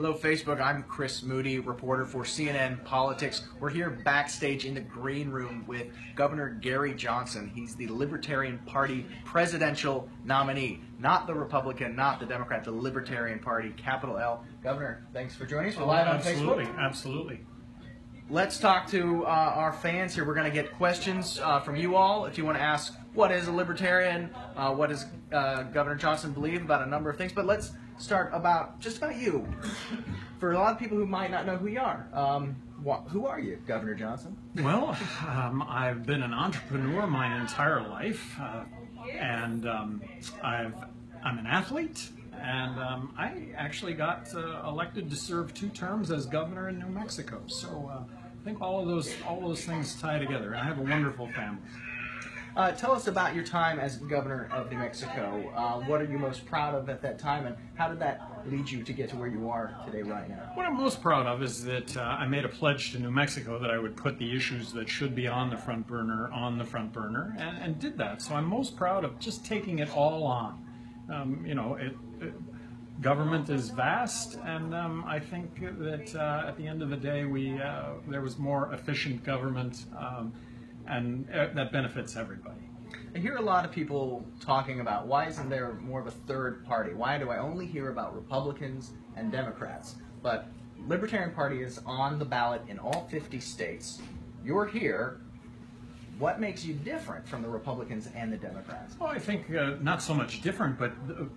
Hello, Facebook. I'm Chris Moody, reporter for CNN Politics. We're here backstage in the green room with Governor Gary Johnson. He's the Libertarian Party presidential nominee, not the Republican, not the Democrat, the Libertarian Party, capital L. Governor, thanks for joining us. We're live on Facebook. Absolutely. Let's talk to our fans here. We're going to get questions from you all. If you want to ask, what is a libertarian? What does Governor Johnson believe about a number of things? But let's start about you. For a lot of people who might not know who you are, who are you, Governor Johnson? Well, I've been an entrepreneur my entire life, and I'm an athlete, and I actually got elected to serve 2 terms as governor in New Mexico. So I think all of those things tie together, and I have a wonderful family. Tell us about your time as governor of New Mexico. What are you most proud of at that time, and how did that lead you to get to where you are today right now? What I'm most proud of is that I made a pledge to New Mexico that I would put the issues that should be on the front burner, and did that. So I'm most proud of just taking it all on. Government is vast, and I think that at the end of the day, there was more efficient government, and that benefits everybody. I hear a lot of people talking about, why isn't there more of a third party? Why do I only hear about Republicans and Democrats? But Libertarian Party is on the ballot in all 50 states. You're here. What makes you different from the Republicans and the Democrats? Well, I think not so much different, but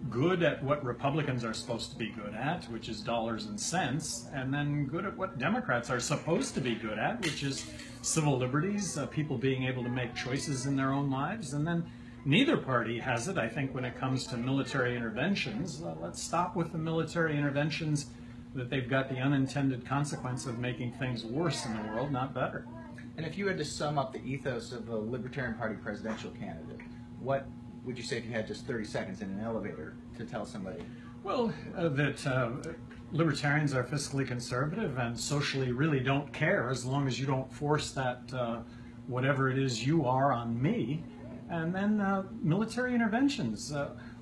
good at what Republicans are supposed to be good at, which is dollars and cents, and then good at what Democrats are supposed to be good at, which is civil liberties, people being able to make choices in their own lives. And then neither party has it, I think, when it comes to military interventions. Let's stop with the military interventions, that they've got the unintended consequence of making things worse in the world, not better. And if you had to sum up the ethos of a Libertarian Party presidential candidate, what would you say if you had just 30 seconds in an elevator to tell somebody? Well, that libertarians are fiscally conservative and socially really don't care, as long as you don't force that whatever it is you are on me. And then military interventions.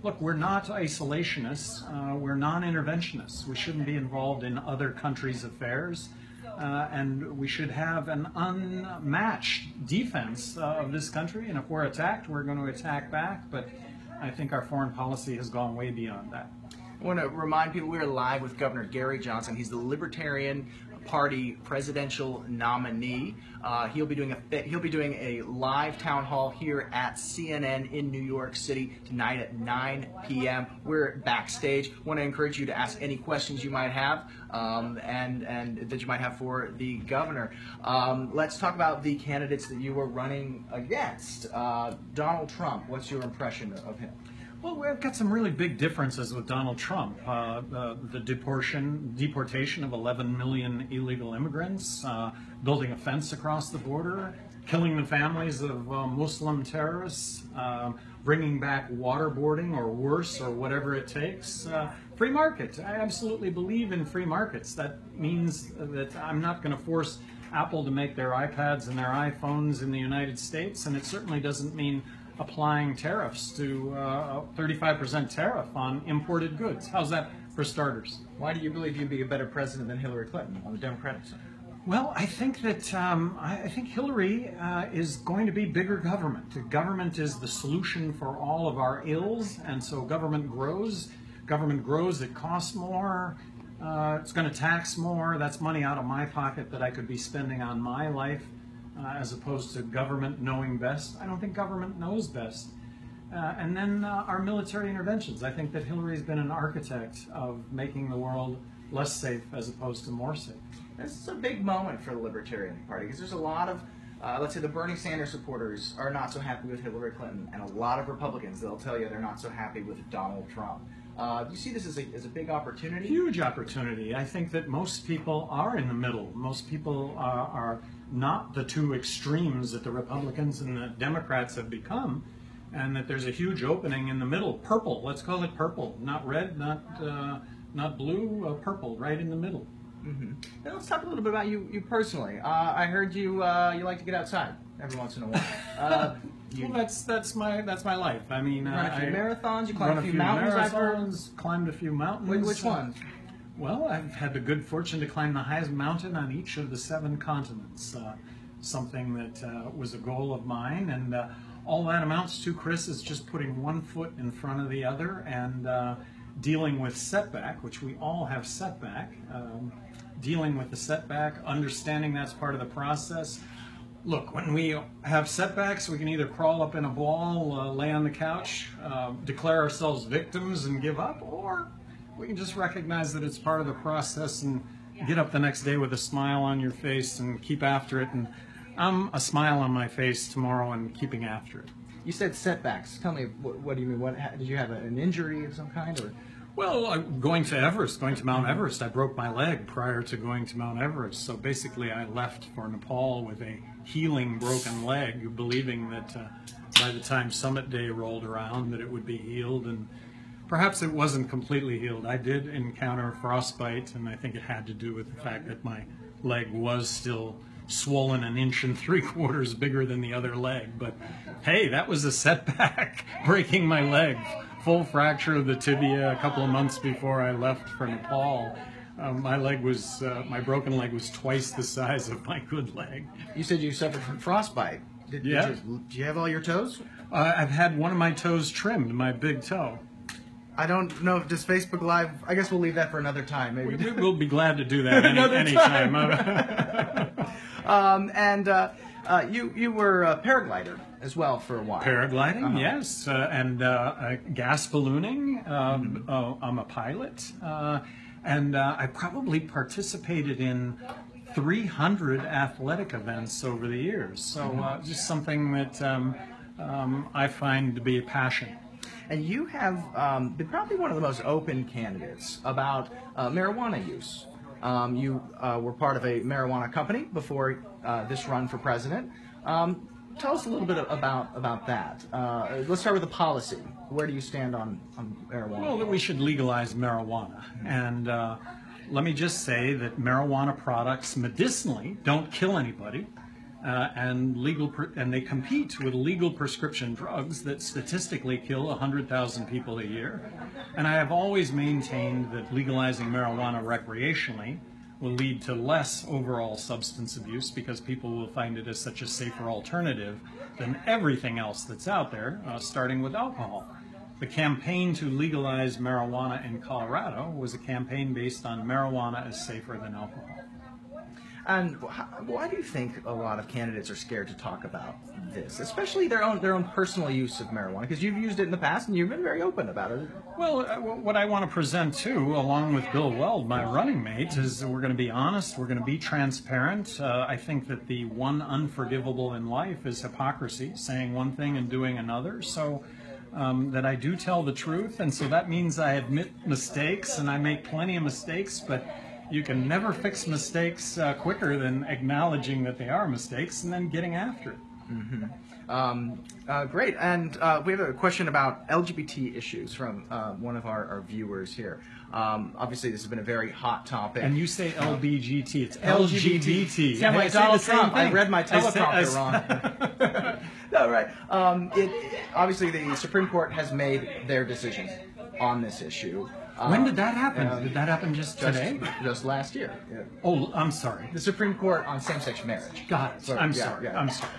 Look, we're not isolationists. We're non-interventionists. We shouldn't be involved in other countries' affairs. And we should have an unmatched defense of this country, and if we're attacked, we're going to attack back, but I think our foreign policy has gone way beyond that. I want to remind people we're live with Governor Gary Johnson. He's the Libertarian Party presidential nominee. He'll be doing a live town hall here at CNN in New York City tonight at 9 p.m. We're backstage. Want to encourage you to ask any questions you might have and that you might have for the governor. Let's talk about the candidates that you were running against. Donald Trump. What's your impression of him? Well, we've got some really big differences with Donald Trump. The deportation of 11 million illegal immigrants, building a fence across the border, killing the families of Muslim terrorists, bringing back waterboarding or worse or whatever it takes. Free market. I absolutely believe in free markets. That means that I'm not going to force Apple to make their iPads and their iPhones in the United States, and it certainly doesn't mean applying tariffs to 35% tariff on imported goods. How's that for starters? Why do you believe you'd be a better president than Hillary Clinton on the Democratic side? Well, I think that I think Hillary is going to be bigger government. Government is the solution for all of our ills, and so government grows. Government grows, it costs more. It's going to tax more. That's money out of my pocket that I could be spending on my life. As opposed to government knowing best. I don't think government knows best. And then our military interventions. I think that Hillary's been an architect of making the world less safe as opposed to more safe. This is a big moment for the Libertarian Party because there's a lot of, let's say the Bernie Sanders supporters are not so happy with Hillary Clinton, and a lot of Republicans, they'll tell you they're not so happy with Donald Trump. Do you see this as a big opportunity? Huge opportunity. I think that most people are in the middle. Most people are not the 2 extremes that the Republicans and the Democrats have become, and that there's a huge opening in the middle. Purple, let's call it purple. Not red, not blue, purple, right in the middle. Mm-hmm. Now let's talk a little bit about you personally. I heard you like to get outside every once in a while. Well, that's my life. I mean, run a few marathons. You climbed a few mountains. Climbed a few mountains. Which ones? Well, I've had the good fortune to climb the highest mountain on each of the 7 continents. Something that was a goal of mine, and all that amounts to, Chris, is just putting one foot in front of the other and dealing with setback, which we all have setback. Dealing with the setback, understanding that's part of the process. Look, when we have setbacks, we can either crawl up in a ball, lay on the couch, declare ourselves victims and give up, or we can just recognize that it's part of the process and get up the next day with a smile on your face and keep after it. And I'm a smile on my face tomorrow and keeping after it. You said setbacks. Tell me, what do you mean? Did you have an injury of some kind, or? Well, going to Everest, going to Mount Everest, I broke my leg prior to going to Mount Everest. So basically I left for Nepal with a healing broken leg, believing that by the time Summit Day rolled around that it would be healed, and perhaps it wasn't completely healed. I did encounter frostbite, and I think it had to do with the fact that my leg was still swollen 1 3/4 inches bigger than the other leg. But hey, that was a setback, breaking my leg. Full fracture of the tibia a couple of months before I left for Nepal. My broken leg was twice the size of my good leg. You said you suffered from frostbite. Did you have all your toes? I've had one of my toes trimmed, my big toe. I don't know if this Facebook Live, I guess we'll leave that for another time. Maybe. We'll be glad to do that anytime. You were a paraglider as well for a while. Paragliding, yes, and gas ballooning. I'm a pilot, and I probably participated in 300 athletic events over the years. So just something that I find to be a passion. And you have been probably one of the most open candidates about marijuana use. You were part of a marijuana company before this run for president. Tell us a little bit about that. Let's start with the policy. Where do you stand on marijuana? Well, that we should legalize marijuana. And let me just say that marijuana products medicinally don't kill anybody. And they compete with legal prescription drugs that statistically kill 100,000 people a year. And I have always maintained that legalizing marijuana recreationally will lead to less overall substance abuse because people will find it as such a safer alternative than everything else that's out there, starting with alcohol. The campaign to legalize marijuana in Colorado was a campaign based on marijuana as safer than alcohol. And why do you think a lot of candidates are scared to talk about this, especially their own personal use of marijuana? Because you've used it in the past and you've been very open about it. Well, what I want to present too, along with Bill Weld, my running mate, is that we're going to be honest, we're going to be transparent. I think that the one unforgivable in life is hypocrisy, saying one thing and doing another. So that I do tell the truth, and so that means I admit mistakes, and I make plenty of mistakes, but you can never fix mistakes quicker than acknowledging that they are mistakes and then getting after it. Mm-hmm. Great. And we have a question about LGBT issues from one of our viewers here. Obviously, this has been a very hot topic. And you say LBGT. It's LGBT. Yeah, like Donald Trump. I read my teleprompter wrong. No, right. Obviously, the Supreme Court has made their decision on this issue. When did that happen? Did that happen just today? Just last year. Yeah. Oh, I'm sorry. The Supreme Court on same-sex marriage. Got it. I'm sorry. I'm sorry.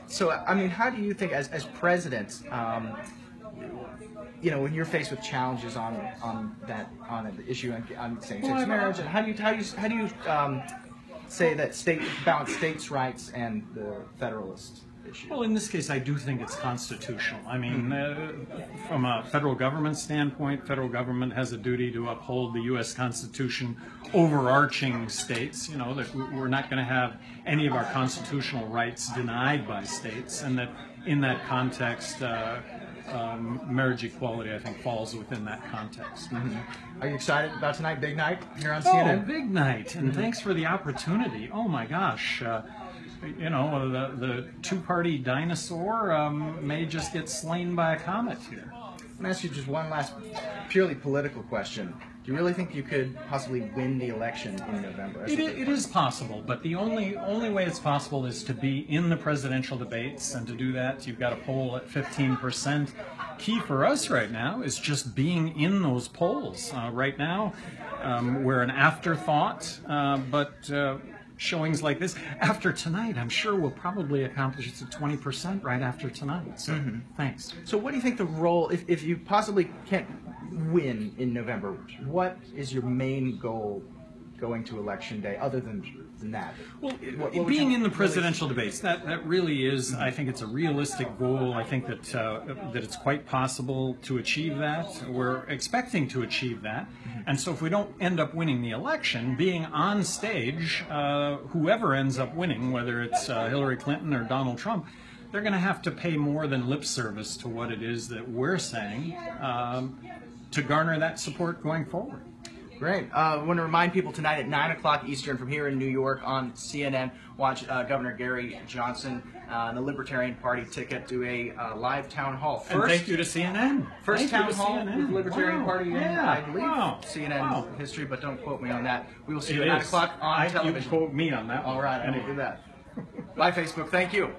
So, I mean, how do you think, as president, when you're faced with challenges on the issue on same-sex marriage, and how do you say that balance states' rights and the Federalist issue? Well, in this case, I do think it's constitutional. I mean, from a federal government standpoint, federal government has a duty to uphold the U.S. Constitution overarching states, that we're not going to have any of our constitutional rights denied by states, and that in that context, marriage equality, I think, falls within that context. Mm-hmm. Are you excited about tonight? Big night here on CNN? Oh, big night, and thanks for the opportunity. Oh, my gosh. The two-party dinosaur may just get slain by a comet here. I'm going to ask you just one last purely political question. Do you really think you could possibly win the election in November? It is possible, but the only way it's possible is to be in the presidential debates, and to do that, you've got to poll at 15%. key for us right now is just being in those polls. Right now, we're an afterthought, but showings like this, after tonight, I'm sure we'll probably accomplish it to 20% right after tonight. So thanks. So what do you think the role, if you possibly can't win in November, what is your main goal going to Election Day, other than that? Well, What would being you in the really- presidential debates, that really is, I think it's a realistic goal. I think that that it's quite possible to achieve that. We're expecting to achieve that. And so if we don't end up winning the election, being on stage, whoever ends up winning, whether it's Hillary Clinton or Donald Trump, they're going to have to pay more than lip service to what it is that we're saying to garner that support going forward. Great. I want to remind people tonight at 9 o'clock Eastern from here in New York on CNN, watch Governor Gary Johnson, the Libertarian Party ticket, do a live town hall. And thank you to CNN. First Thank you town to hall CNN. with the Libertarian Wow. Party in, Yeah. I believe, Wow. CNN Wow. history, but don't quote me on that. We will see you It at 9 is. o'clock on You television. quote me on that one. All right, I will Anyway. do that. Bye, Facebook. Thank you.